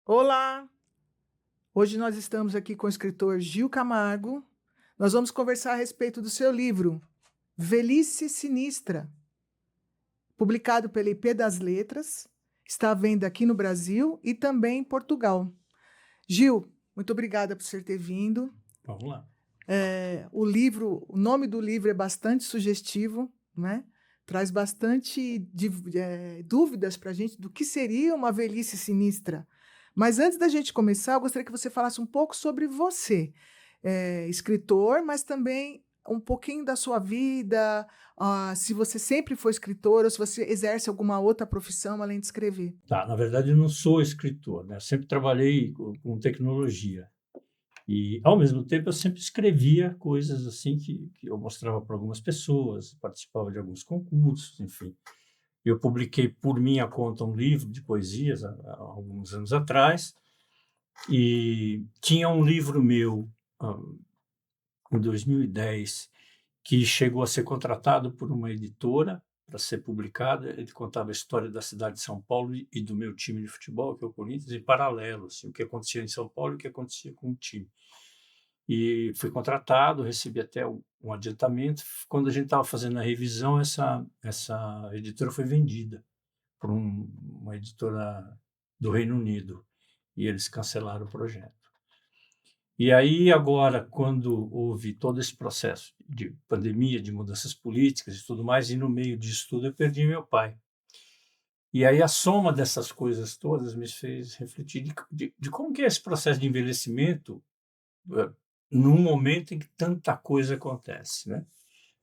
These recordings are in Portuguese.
Olá! Hoje nós estamos aqui com o escritor Gil Camargo. Nós vamos conversar a respeito do seu livro, Velhice Sinistra, publicado pela IP das Letras. Está à venda aqui no Brasil e também em Portugal. Gil, muito obrigada por você ter vindo. Vamos lá. O nome do livro é bastante sugestivo, né? Traz bastante dúvidas para a gente do que seria uma velhice sinistra. Mas antes da gente começar, eu gostaria que você falasse um pouco sobre você, escritor, mas também um pouquinho da sua vida, se você sempre foi escritor ou se você exerce alguma outra profissão além de escrever. Tá, na verdade eu não sou escritor, né, eu sempre trabalhei com tecnologia e, ao mesmo tempo, eu sempre escrevia coisas, assim, que eu mostrava para algumas pessoas, participava de alguns concursos, enfim. Eu publiquei por minha conta um livro de poesias há alguns anos atrás e tinha um livro meu, hã, em 2010, que chegou a ser contratado por uma editora para ser publicado. Ele contava a história da cidade de São Paulo e do meu time de futebol, que é o Corinthians, em paralelo, assim, o que acontecia em São Paulo e o que acontecia com o time. E fui contratado, recebi até um adiantamento. Quando a gente estava fazendo a revisão, essa editora foi vendida por uma editora do Reino Unido e eles cancelaram o projeto. E aí agora, quando houve todo esse processo de pandemia, de mudanças políticas e tudo mais, e no meio disso tudo eu perdi meu pai. E aí a soma dessas coisas todas me fez refletir de como que é esse processo de envelhecimento, hã, num momento em que tanta coisa acontece, né.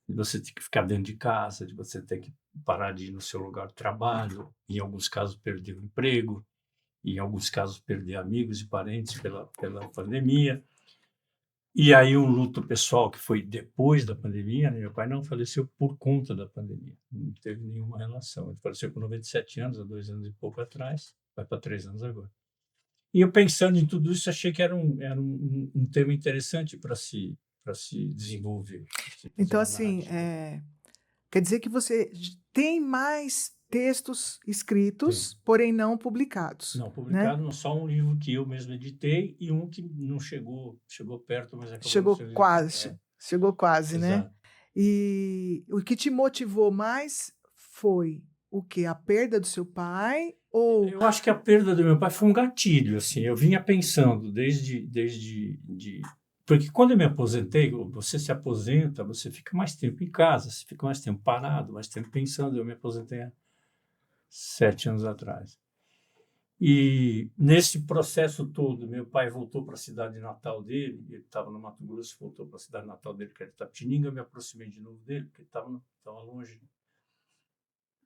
De você ter que ficar dentro de casa, de você ter que parar de ir no seu lugar de trabalho, em alguns casos perder o emprego, em alguns casos perder amigos e parentes pela pandemia. E aí um luto pessoal que foi depois da pandemia, né, meu pai não faleceu por conta da pandemia, não teve nenhuma relação, ele faleceu com 97 anos, há 2 anos e pouco atrás, vai para 3 anos agora. E eu pensando em tudo isso, achei que era um tema interessante para se desenvolver, para se fazer Então, uma assim, narrativa. quer dizer que você tem mais textos Tem. escritos, porém não publicados, Não, né? publicado não, só um livro que eu mesmo editei e um que não chegou perto, mas acabou não Chegou sendo editado. quase, chegou quase, né? Exato. E o que te motivou mais foi o quê? A perda do seu pai ou Eu acho que a perda do meu pai foi um gatilho, assim, eu vinha pensando desde porque quando eu me aposentei, você se aposenta, você fica mais tempo em casa, você fica mais tempo parado, mais tempo pensando. Eu me aposentei há 7 anos atrás. E nesse processo todo, meu pai voltou para a cidade natal dele, ele estava no Mato Grosso, voltou para a cidade natal dele, que era Itapetininga. Eu me aproximei de novo dele, porque ele estava longe.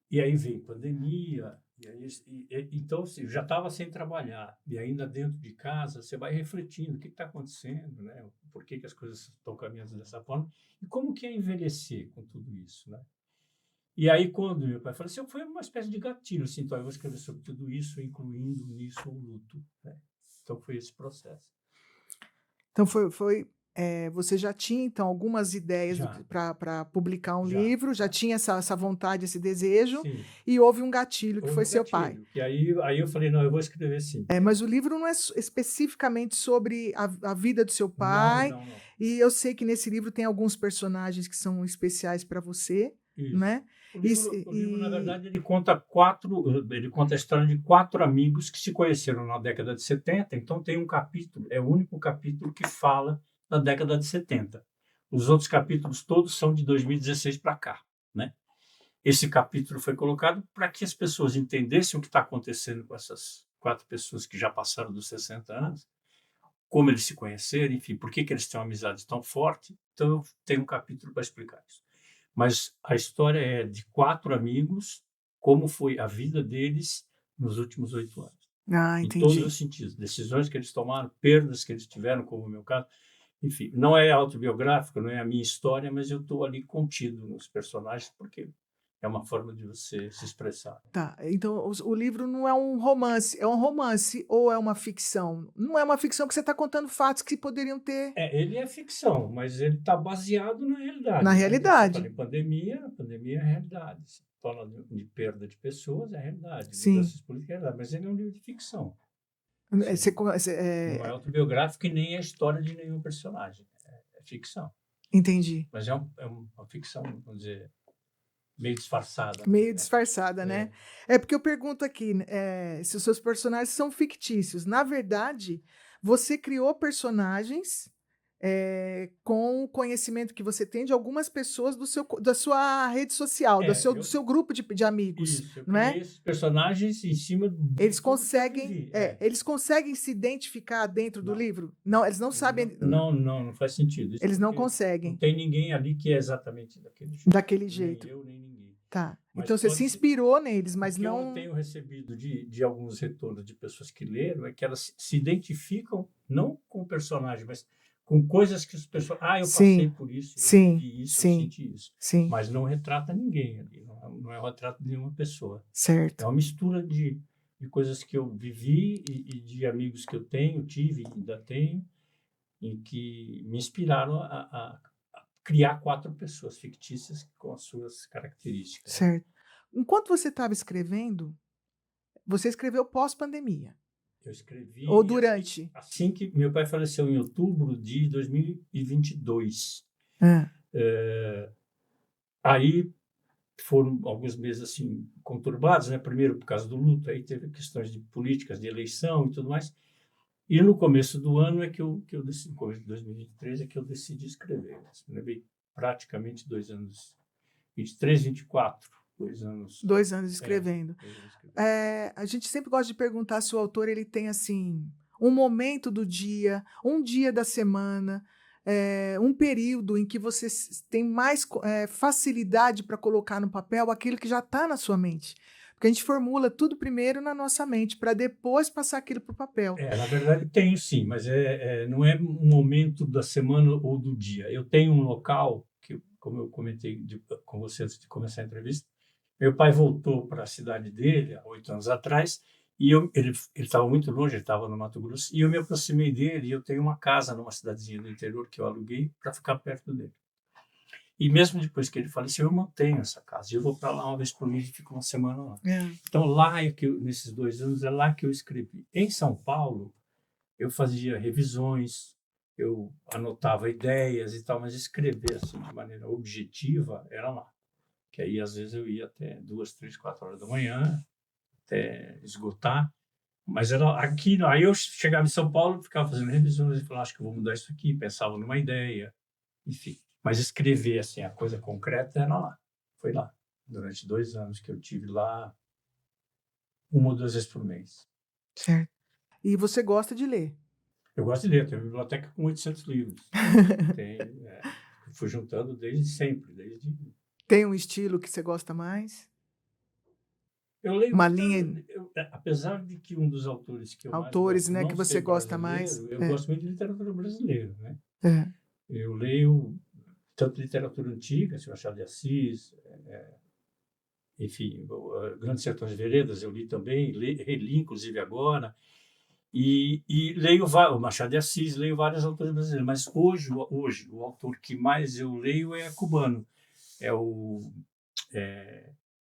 E aí veio pandemia, e aí, então assim, eu já estava sem trabalhar, e ainda dentro de casa, você vai refletindo o que está acontecendo, né? Por que as coisas estão caminhando dessa forma, e como que é envelhecer com tudo isso, né? E aí, quando meu pai faleceu, foi uma espécie de gatilho, assim, então eu vou escrever sobre tudo isso, incluindo nisso o luto, né? Então foi esse processo. então você já tinha então algumas ideias Já, para publicar um já, livro, já já. tinha essa vontade, esse desejo, Sim, e houve um gatilho que houve foi um seu pai. gatilho, que aí eu falei, não, eu vou escrever sim. Mas o livro não é especificamente sobre a vida do seu Não, pai, não, não. e eu sei que nesse livro tem alguns personagens que são especiais para você, Isso. né? O E, livro o livro, na verdade, ele conta a história de 4 amigos que se conheceram na década de 70. Então tem um capítulo, é o único capítulo que fala da década de 70. Os outros capítulos todos são de 2016 para cá, né. Esse capítulo foi colocado para que as pessoas entendessem o que está acontecendo com essas 4 pessoas que já passaram dos 60 anos, como eles se conheceram, enfim, por que eles têm uma amizade tão forte. Então eu tenho um capítulo para explicar isso. Mas a história é de 4 amigos, como foi a vida deles nos últimos 8 anos, ah, em todos entendi. os sentidos, decisões que eles tomaram, perdas que eles tiveram, como o meu caso, enfim. Não é autobiográfico, não é a minha história, mas eu estou ali contido nos personagens, porque é uma forma de você se expressar. Tá, então o livro não é um romance ou é uma ficção? Não é uma ficção que você está contando fatos que poderiam ter Ele é ficção, mas ele está baseado na na realidade, né. Você fala realidade. em pandemia, a pandemia é a realidade. Você fala de perda de pessoas, é a realidade, Sim. mudanças políticas, é a realidade, mas ele é um livro de ficção. Sim. Não é É, autobiográfico e nem é história de nenhum personagem. É ficção. entendi. Mas é uma ficção, vamos dizer, meio disfarçada, Meio né? disfarçada, né? É, É porque eu pergunto aqui, se os seus personagens são fictícios. Na verdade, você criou personagens com o conhecimento que você tem de algumas pessoas da sua rede social, do eu seu grupo de amigos, isso, eu não é? criei esses personagens em cima de tudo que eu vivi. Eles conseguem se identificar dentro do Não, livro? Não, eles não não, sabem, não, não, não faz sentido. Isso eles não porque não conseguem tem ninguém ali que é exatamente daquele jeito. daquele Nem jeito. eu, nem ninguém. Tá. Mas Então você se pode ser. inspirou neles, O mas que eu não. tenho recebido de alguns retornos de pessoas que leram é que elas se identificam não com o personagem, mas com coisas que os personagens. Ah, eu passei Sim, por isso, eu sim, vivi isso, eu sim, senti isso. sim. Mas não retrata ninguém ali, não é o retrato de nenhuma pessoa. É Certo, uma mistura de coisas que eu vivi e de amigos que eu tenho, tive e ainda tenho, e que me inspiraram a criar 4 pessoas fictícias com as suas características, né? certo. Enquanto você estava escrevendo, você escreveu pós-pandemia Eu ou escrevi durante? assim que meu pai faleceu em outubro de 2022. Hã, Eh, Aí foram alguns meses assim conturbados, né? Primeiro por causa do luto, aí teve questões de políticas, de eleição e tudo mais. E no começo do ano é que eu decidi, no começo de 2023 é que eu decidi escrever. Levei praticamente 2 anos, 23, 24, 2 anos. 2 anos É, escrevendo. 2 anos escrevendo. A gente sempre gosta de perguntar se o autor ele tem assim um momento do dia, um dia da semana, um período em que você tem mais facilidade para colocar no papel aquilo que já está na sua mente. Porque a gente formula tudo primeiro na nossa mente, para depois passar aquilo para o papel. Na verdade tenho sim, mas não é um momento da semana ou do dia. Eu tenho um local que, como eu comentei com você antes de começar a entrevista, meu pai voltou para a cidade dele há 8 anos atrás e ele estava muito longe, ele estava no Mato Grosso, e eu me aproximei dele e eu tenho uma casa numa cidadezinha do interior que eu aluguei para ficar perto dele. E mesmo depois que ele faleceu, eu mantenho essa casa. Eu vou para lá uma vez por mês e fico uma semana lá. É, Então, lá nesses 2 anos, é lá que eu escrevi. Em São Paulo, eu fazia revisões, eu anotava ideias e tal, mas escrever assim de maneira objetiva era lá. Que aí às vezes eu ia até 2, 3, 4 horas da manhã, até esgotar. Mas era aqui, aí eu chegava em São Paulo, ficava fazendo revisões e falava, acho que eu vou mudar isso aqui, pensava numa ideia, enfim. Mas escrever assim, a coisa concreta era lá. Foi lá. Durante 2 anos que eu tive lá, 1 ou 2 vezes por mês. certo. E você gosta de ler. Eu gosto de ler, eu tenho uma biblioteca com 800 livros. Tem, fui juntando desde sempre, desde. Tem um estilo que você gosta mais? Eu leio Uma muita. linha, Apesar de que um dos autores que eu mais autores, gosto né, não que você ser gosta mais? brasileiro, eu gosto muito de literatura brasileira, né? É. Eu leio tanto literatura antiga, seu Machado de Assis, enfim, Grandes Sertões Veredas eu li também, reli inclusive agora, e leio o Machado de Assis, leio vários autores brasileiros, mas hoje o autor que mais eu leio é cubano, é o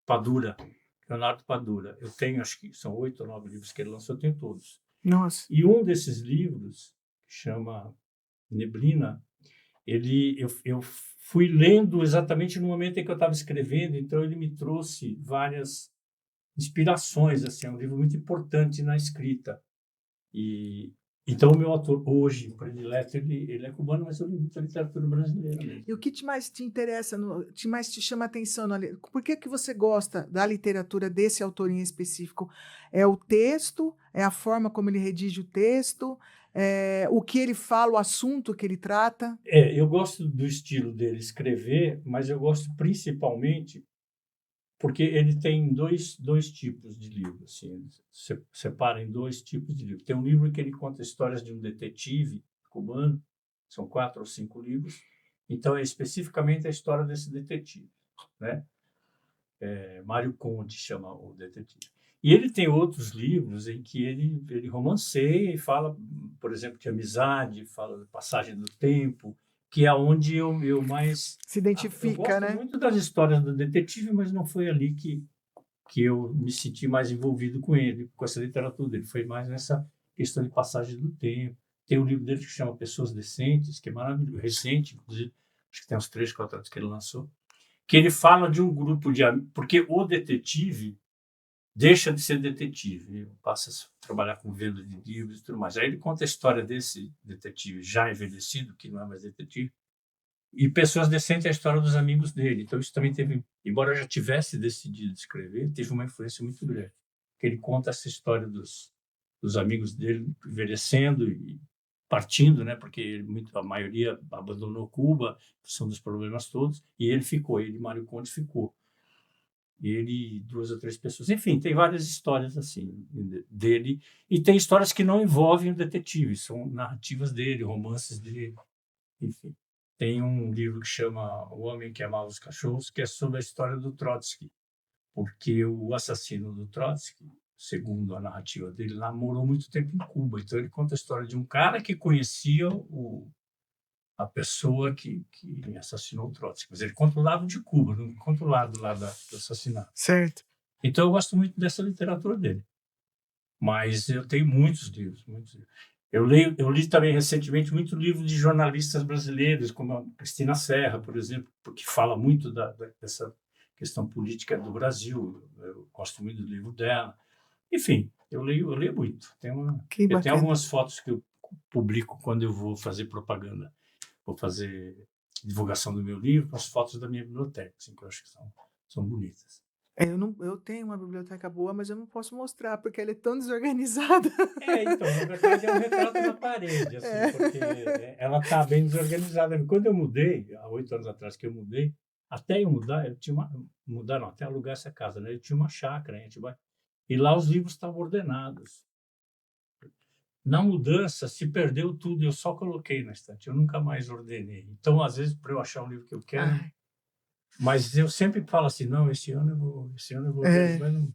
Padura, Leonardo Padura. Eu tenho, acho que são 8 ou 9 livros que ele lançou, eu tenho todos. Nossa, E um desses livros, que chama Neblina, eu fui lendo exatamente no momento em que eu estava escrevendo, então ele me trouxe várias inspirações, assim, é um livro muito importante na escrita. E então o meu autor hoje predileto, ele é cubano, mas eu li muita literatura brasileira e o mesmo. que mais te interessa, mais te chama a atenção? Por que que você gosta da literatura desse autor em específico? É o texto? É a forma como ele redige o texto? É o que ele fala, o assunto que ele trata? Eu gosto do estilo dele escrever, mas eu gosto principalmente porque ele tem dois tipos de livros, assim, ele separa em 2 tipos de livros. Tem um livro que ele conta histórias de um detetive cubano, são 4 ou 5 livros, então é especificamente a história desse detetive, né? Mário Conde chama o detetive. E ele tem outros livros em que ele romanceia e fala, por exemplo, de amizade, fala de passagem do tempo, que é onde eu mais. Se Eu identifica, gosto né? muito das histórias do detetive, mas não foi ali que eu me senti mais envolvido com ele, com essa literatura dele. Foi mais nessa questão de passagem do tempo. Tem um livro dele que chama Pessoas Decentes, que é maravilhoso, recente, inclusive, acho que tem uns 3, 4 anos que ele lançou, que ele fala de um grupo de amigos, porque o detetive deixa de ser detetive, ele passa a trabalhar com venda de livros e tudo mais. Aí ele conta a história desse detetive já envelhecido, que não é mais detetive, e Pessoas Decentes é a história dos amigos dele. Então isso também teve, embora eu já tivesse decidido escrever, teve uma influência muito grande. Porque ele conta essa história dos amigos dele envelhecendo e partindo, né? Porque a maioria abandonou Cuba, são dos problemas todos, e ele ficou, ele, Mário Conde, ficou. Ele e 2 ou 3 pessoas. Enfim, tem várias histórias assim dele, e tem histórias que não envolvem o detetive, são narrativas dele, romances dele, enfim. Tem um livro que chama O Homem que Amava os Cachorros, que é sobre a história do Trotsky, porque o assassino do Trotsky, segundo a narrativa dele, lá morou muito tempo em Cuba. Então ele conta a história de um cara que conhecia a pessoa que assassinou o Trotsky, mas ele conta o lado de Cuba, não conta o lado lá do assassinato. Certo. Então eu gosto muito dessa literatura dele. Mas eu tenho muitos livros, muitos livros. Eu li também recentemente muito livro de jornalistas brasileiros, como a Cristina Serra, por exemplo, porque fala muito dessa questão política do Brasil. Eu gosto muito do livro dela. Enfim, eu leio muito. Que Eu tenho bacana. algumas fotos que eu publico quando eu vou fazer propaganda, vou fazer divulgação do meu livro, as fotos da minha biblioteca, assim, que eu acho que são bonitas. Eu tenho uma biblioteca boa, mas eu não posso mostrar, porque ela é tão desorganizada. Então, na verdade é um retrato na parede, assim, porque ela está bem desorganizada. Quando eu mudei, há 8 anos atrás que eu mudei, até eu mudar, eu tinha mudar não, até alugar essa casa, né? Eu tinha uma chácara em Atibaia, e lá os livros estavam ordenados. Na mudança, se perdeu tudo, eu só coloquei na estante, eu nunca mais ordenei. Então, às vezes, para eu achar um livro que eu quero, Ai, mas eu sempre falo assim, não, esse ano eu vou ler, mas não,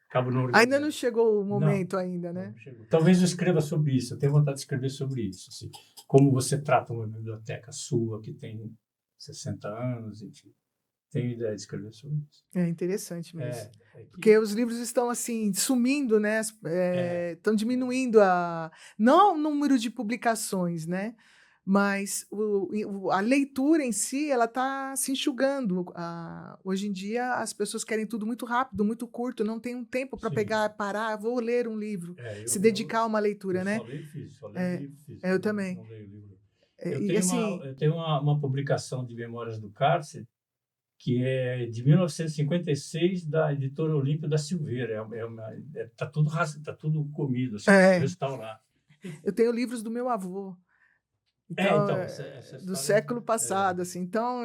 acabo não ainda não organizando. chegou o Não, momento ainda, não né? chegou. Talvez eu escreva sobre isso, eu tenho vontade de escrever sobre isso, assim, como você trata uma biblioteca sua que tem 60 anos, enfim, tenho ideia de escrever sobre isso. É interessante mesmo. É Porque que, os livros estão assim sumindo, né? é, Estão diminuindo não o número de publicações, né? Mas a leitura em si, ela está se enxugando. Hoje em dia, as pessoas querem tudo muito rápido, muito curto, não tem um tempo para sim, pegar, parar, vou ler um livro, se eu dedicar a uma leitura, eu né? só leio físico, só leio É, livro físico, eu também. não leio livro. E assim, Eu tenho uma publicação de Memórias do Cárcere, que é de 1956, da editora Olímpio da Silveira. Tá tudo tá tudo comido, assim, é, restaurar. eu tenho livros do meu avô. É, Então, então, essa do história século passado, assim. Então,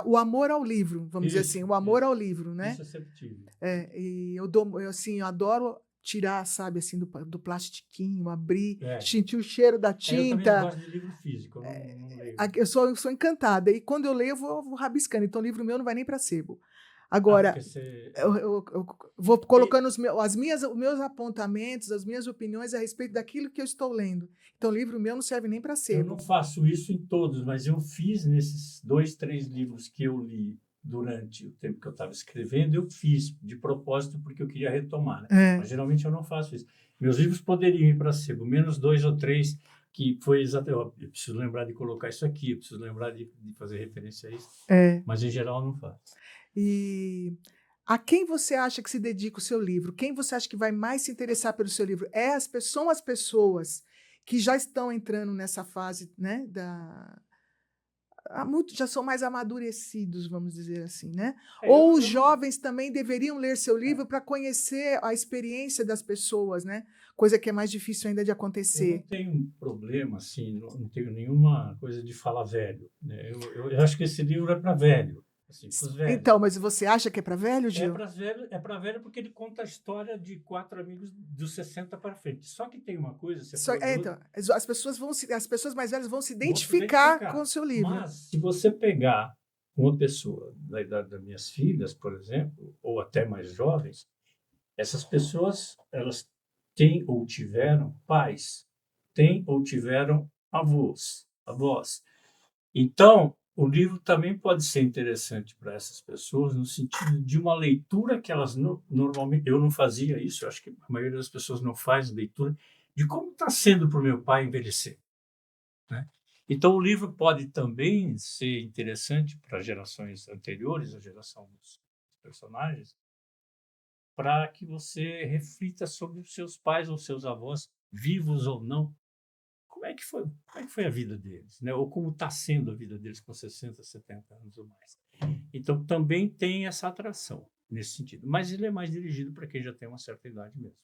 o amor ao livro, vamos dizer assim, o amor ao livro, né? isso eu sempre tive. E eu adoro tirar, sabe, assim, do plastiquinho, abrir, É, sentir o cheiro da eu também não tinta. gosto de livro físico, eu não leio. Eu sou encantada. E quando eu leio, eu vou rabiscando. Então, o livro meu não vai nem para sebo. Porque Agora, você... eu vou E colocando os meus apontamentos, as minhas opiniões a respeito daquilo que eu estou lendo. Então, o livro meu não serve nem para eu não sebo. faço isso em todos, mas eu fiz nesses 2, 3 livros que eu li durante o tempo que eu estava escrevendo, eu fiz de propósito porque eu queria retomar, né? É. Mas geralmente eu não faço isso. Meus livros poderiam ir para sebo, menos 2 ou 3 que foi exatamente. Eu preciso lembrar de colocar isso aqui, eu preciso lembrar de fazer referência a isso, mas em geral eu não faço. E a quem você acha que se dedica o seu livro? Quem você acha que vai mais se interessar pelo seu livro? São as pessoas que já estão entrando nessa fase, né, já são mais amadurecidos, vamos dizer assim, né? Ou os jovens também deveriam ler seu livro para conhecer a experiência das pessoas, né? Coisa que é mais difícil ainda de Eu não acontecer. tenho um problema, assim, não tenho nenhuma coisa de falar velho, né? Eu acho que esse livro é para velho, assim, para os velhos. Então, mas você acha que é para velho, É Gil? para velho porque ele conta a história de 4 amigos dos 60 para frente. Só que tem uma coisa, você falou Então, as pessoas mais velhas vão se vão se identificar com o seu livro. Mas se você pegar uma pessoa da idade das minhas filhas, por exemplo, ou até mais jovens, essas pessoas, elas têm ou tiveram pais, têm ou tiveram avós. Então, o livro também pode ser interessante para essas pessoas no sentido de uma leitura que elas normalmente... Eu não fazia isso, eu acho que a maioria das pessoas não faz leitura de como está sendo para o meu pai envelhecer, né? Então, o livro pode também ser interessante para gerações anteriores, a geração dos personagens, para que você reflita sobre os seus pais ou seus avós, vivos ou não. Como é que foi a vida deles, né? Ou como está sendo a vida deles com 60, 70 anos ou mais. Então, também tem essa atração nesse sentido. Mas ele é mais dirigido para quem já tem uma certa idade mesmo.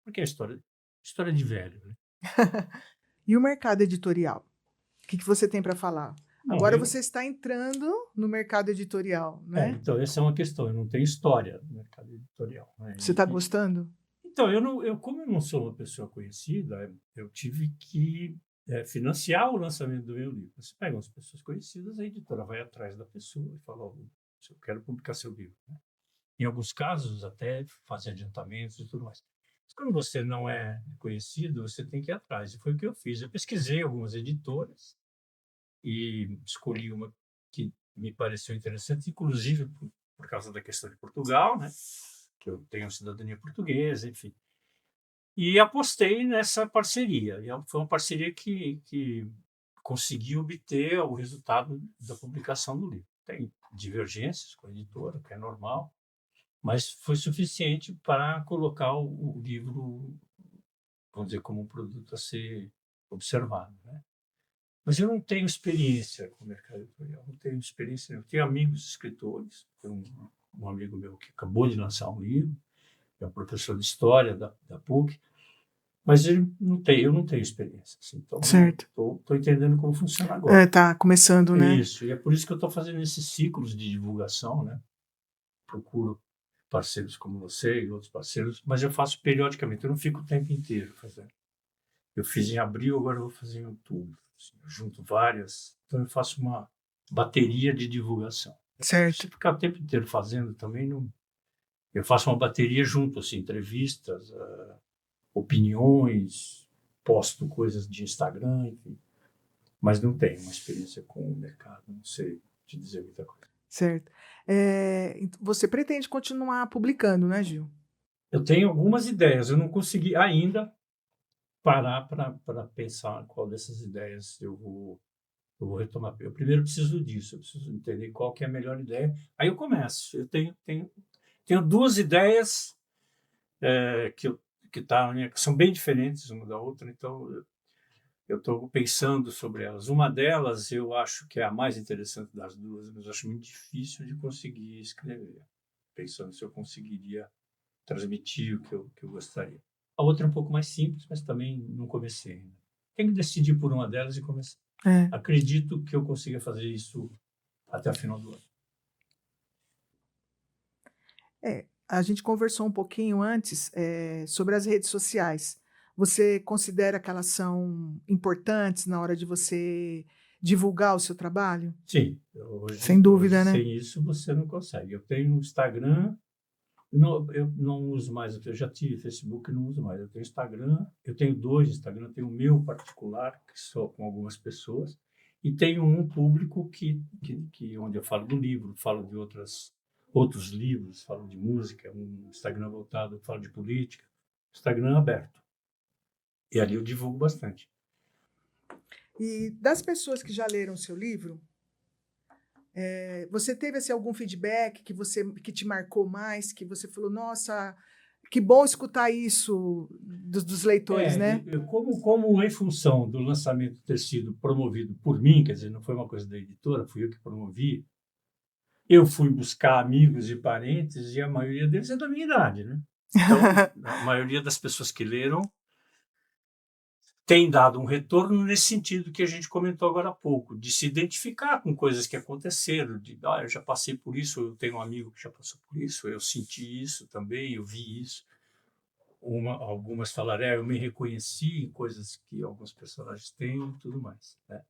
Porque é história de velho, né? E o mercado editorial? O que você tem para falar? Bom, Agora você está entrando no mercado editorial, né? então, essa é uma questão. Eu não tenho história no mercado editorial, né? Você está gostando? Então, como eu não sou uma pessoa conhecida, eu tive que financiar o lançamento do meu livro. Você pega umas pessoas conhecidas, a editora vai atrás da pessoa e fala: "Ó, eu quero publicar seu livro", né? Em alguns casos, até fazer adiantamentos e tudo mais. Mas quando você não é conhecido, você tem que ir atrás. E foi o que eu fiz. Eu pesquisei algumas editoras e escolhi uma que me pareceu interessante, inclusive por causa da questão de Portugal, né? Que eu tenho cidadania portuguesa, enfim. E apostei nessa parceria. Foi uma parceria que conseguiu obter o resultado da publicação do livro. Tem divergências com a editora, que é normal, mas foi suficiente para colocar o livro, vamos dizer, como um produto a ser observado, né? Mas eu não tenho experiência com o mercado editorial, não tenho experiência. Eu tenho amigos escritores, tem um amigo meu que acabou de lançar um livro, é um professor de história da PUC, mas eu não tenho experiência, assim, então Certo. estou entendendo como funciona agora. Tá começando, né? Isso, e é por isso que eu estou fazendo esses ciclos de divulgação, né? Procuro parceiros como você e outros parceiros, mas eu faço periodicamente, eu não fico o tempo inteiro fazendo. Eu fiz em abril, agora eu vou fazer em outubro. Assim, eu junto várias, então eu faço uma bateria de divulgação. Certo. Se ficar o tempo inteiro fazendo também, não. Eu faço uma bateria junto, assim, entrevistas, opiniões, posto coisas de Instagram, enfim. Mas não tenho uma experiência com o mercado, não sei te dizer muita coisa. Certo. Você pretende continuar publicando, né, Gil? Eu tenho algumas ideias, eu não consegui ainda parar para pensar qual dessas ideias eu vou retomar. Eu primeiro preciso disso, eu preciso entender qual que é a melhor ideia. Aí eu começo. Eu tenho duas ideias que que são bem diferentes uma da outra, então eu estou pensando sobre elas. Uma delas eu acho que é a mais interessante das duas, mas eu acho muito difícil de conseguir escrever, pensando se eu conseguiria transmitir o que eu gostaria. A outra é um pouco mais simples, mas também não comecei ainda. Tenho que decidir por uma delas e começar. É. Acredito que eu consiga fazer isso até o final do ano. A gente conversou um pouquinho antes, sobre as redes sociais. Você considera que elas são importantes na hora de você divulgar o seu trabalho? Sim, Sem hoje dúvida, né? sem isso você não consegue. Eu tenho um Instagram, eu não uso mais, eu já tive Facebook, não uso mais. Eu tenho Instagram, eu tenho dois Instagram, tenho o meu particular, que só com algumas pessoas, e tenho um público onde eu falo do livro, falo de outros livros, falo de música, um Instagram voltado, falo de política, Instagram aberto. E ali eu divulgo bastante. E das pessoas que já leram o seu livro, você teve assim, algum feedback que te marcou mais, que você falou, nossa, que bom escutar isso dos leitores, né? Como em função do lançamento ter sido promovido por mim, quer dizer, não foi uma coisa da editora, fui eu que promovi, eu fui buscar amigos e parentes e a maioria deles é da minha idade, né? Então, a maioria das pessoas que leram tem dado um retorno nesse sentido que a gente comentou agora há pouco, de se identificar com coisas que aconteceram, eu já passei por isso, eu tenho um amigo que já passou por isso, eu senti isso também, eu vi isso. Algumas falaram, eu me reconheci em coisas que alguns personagens têm e tudo mais, né?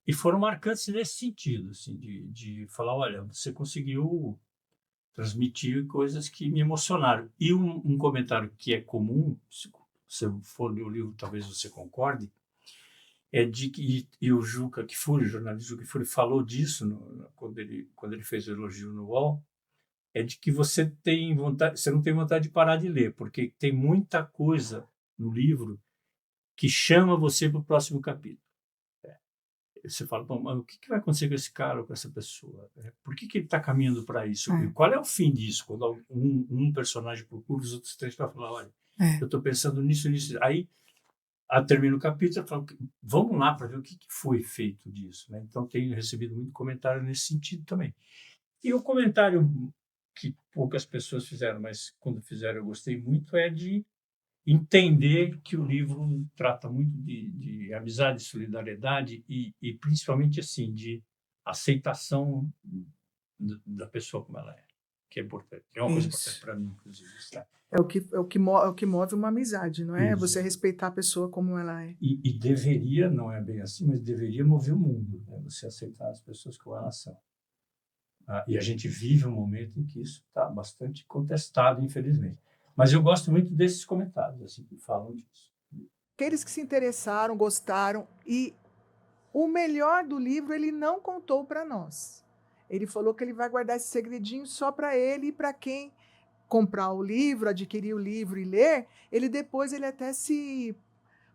E foram marcantes nesse sentido, assim, de falar, olha, você conseguiu transmitir coisas que me emocionaram. E um comentário que é comum, se você for ler o livro, talvez você concorde, é de que, e o Juca Kfouri, o jornalista Juca Kfouri, falou disso quando ele fez o elogio no UOL, é de que você tem vontade, você não tem vontade de parar de ler, porque tem muita coisa no livro que chama você para o próximo capítulo. Você fala: "Bom, mas o que vai acontecer com esse cara ou com essa pessoa? Por que ele está caminhando para isso? E É, qual é o fim disso?" Quando um personagem procura, os outros três vão falar: "Olha, é. eu estou pensando nisso, nisso." Aí termina o capítulo, eu falo: "Vamos lá para ver o que foi feito disso." Né? Então, tenho recebido muito comentário nesse sentido também. E o comentário que poucas pessoas fizeram, mas quando fizeram eu gostei muito, é de entender que o livro trata muito de amizade, solidariedade e principalmente assim de aceitação da pessoa como ela é, que é importante. É uma coisa importante Isso. para mim, inclusive. Tá? É o que move uma amizade, não é? Isso. Você respeitar a pessoa como ela é. E deveria, não é bem assim, mas deveria mover o mundo, né? Você aceitar as pessoas como elas são. E a gente vive um momento em que isso está bastante contestado, infelizmente. Mas eu gosto muito desses comentários assim, que falam disso. Aqueles que se interessaram, gostaram, e o melhor do livro ele não contou para nós. Ele falou que ele vai guardar esse segredinho só para ele e para quem comprar o livro, adquirir o livro e ler, ele até se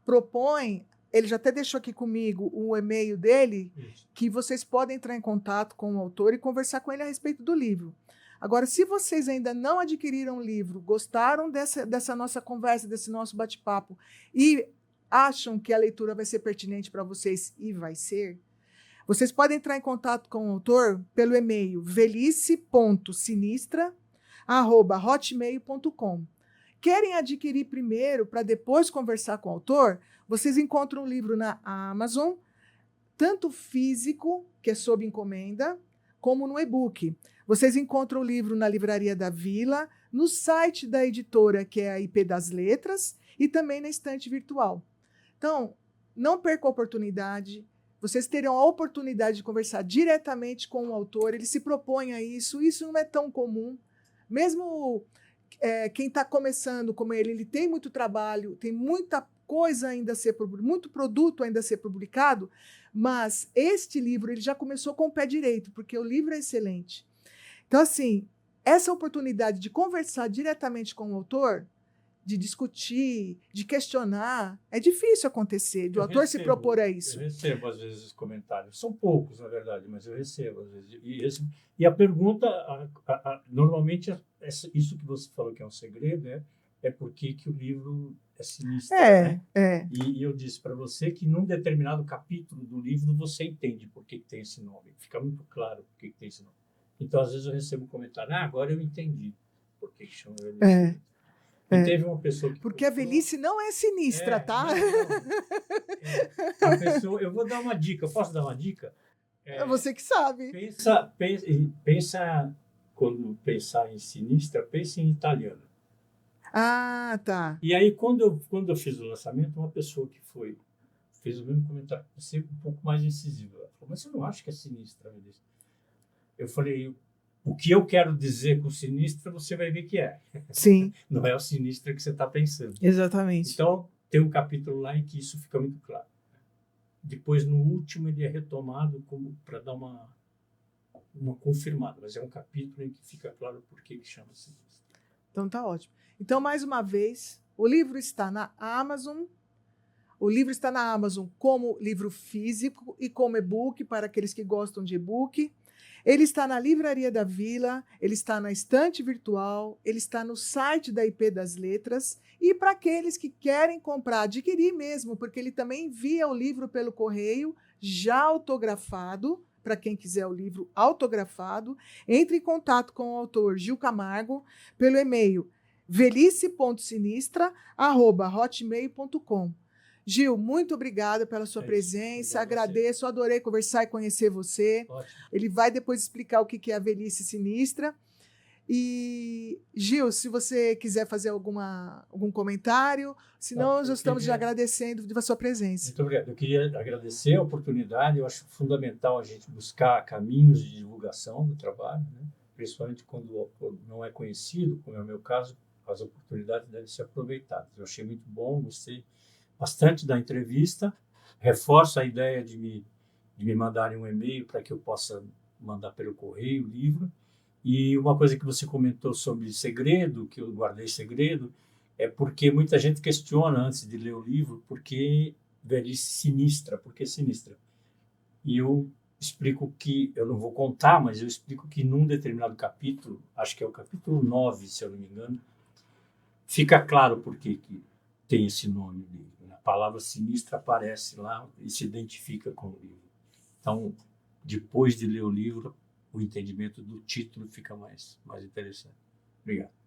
propõe, ele já até deixou aqui comigo o e-mail dele, Isso. que vocês podem entrar em contato com o autor e conversar com ele a respeito do livro. Agora, se vocês ainda não adquiriram o livro, gostaram dessa nossa conversa, desse nosso bate-papo e acham que a leitura vai ser pertinente para vocês, e vai ser, vocês podem entrar em contato com o autor pelo e-mail velhice.sinistra@hotmail.com. Querem adquirir primeiro para depois conversar com o autor? Vocês encontram o livro na Amazon, tanto físico, que é sob encomenda, como no e-book. Vocês encontram o livro na Livraria da Vila, no site da editora, que é a IP das Letras, e também na estante virtual. Então, não percam a oportunidade. Vocês terão a oportunidade de conversar diretamente com o autor. Ele se propõe a isso. Isso não é tão comum. Mesmo quem está começando como ele tem muito trabalho, tem muita coisa ainda a ser, muito produto ainda a ser publicado, mas este livro ele já começou com o pé direito, porque o livro é excelente. Então, assim, essa oportunidade de conversar diretamente com o autor, de discutir, de questionar, é difícil acontecer, do autor se propor a isso. Eu recebo, às vezes, comentários. São poucos, na verdade, mas eu recebo, às vezes. E a pergunta, normalmente, isso que você falou que é um segredo, é porque que o livro é sinistro, né? E eu disse para você que num determinado capítulo do livro você entende por que tem esse nome. Fica muito claro por que tem esse nome. Então, às vezes, eu recebo um comentário: agora eu entendi por que chama ele. E teve uma pessoa que porque a velhice não é sinistra, tá? A pessoa, eu vou dar uma dica. Posso dar uma dica? É você que sabe. Pensa quando pensar em sinistra, pense em italiano. Ah, tá. E aí, quando eu fiz o lançamento, uma pessoa que fez o mesmo comentário, você um pouco mais incisivo. Ela falou: mas você não acha que é sinistra, velhice? Eu falei: o que eu quero dizer com sinistra, você vai ver que é. Sim. Não é o sinistra que você está pensando. Exatamente. Então, tem um capítulo lá em que isso fica muito claro. Depois, no último, ele é retomado como para dar uma confirmada. Mas é um capítulo em que fica claro por que ele chama sinistra. Então, tá ótimo. Então, mais uma vez, o livro está na Amazon. O livro está na Amazon como livro físico e como e-book para aqueles que gostam de e-book. Ele está na Livraria da Vila, ele está na estante virtual, ele está no site da IP das Letras. E para aqueles que querem comprar, adquirir mesmo, porque ele também envia o livro pelo correio, já autografado, para quem quiser o livro autografado, entre em contato com o autor Gil Camargo pelo e-mail velhice.sinistra@hotmail.com. Gil, muito obrigada pela sua presença, agradeço, adorei conversar e conhecer você. Ótimo. Ele vai depois explicar o que é a velhice sinistra. E, Gil, se você quiser fazer algum comentário, senão nós estamos já agradecendo a sua presença. Muito obrigado. Eu queria agradecer a oportunidade. Eu acho fundamental a gente buscar caminhos de divulgação do trabalho, né? Principalmente quando o autor não é conhecido, como é o meu caso, as oportunidades devem ser aproveitadas. Eu achei muito bom, gostei bastante da entrevista. Reforço a ideia de me mandarem um e-mail para que eu possa mandar pelo correio o livro. E uma coisa que você comentou sobre segredo, que eu guardei segredo, é porque muita gente questiona antes de ler o livro por que velhice sinistra, por que sinistra? E eu explico que, eu não vou contar, mas eu explico que num determinado capítulo, acho que é o capítulo 9, se eu não me engano, fica claro por que tem esse nome. A palavra sinistra aparece lá e se identifica com o livro. Então, depois de ler o livro, o entendimento do título fica mais interessante. Obrigado.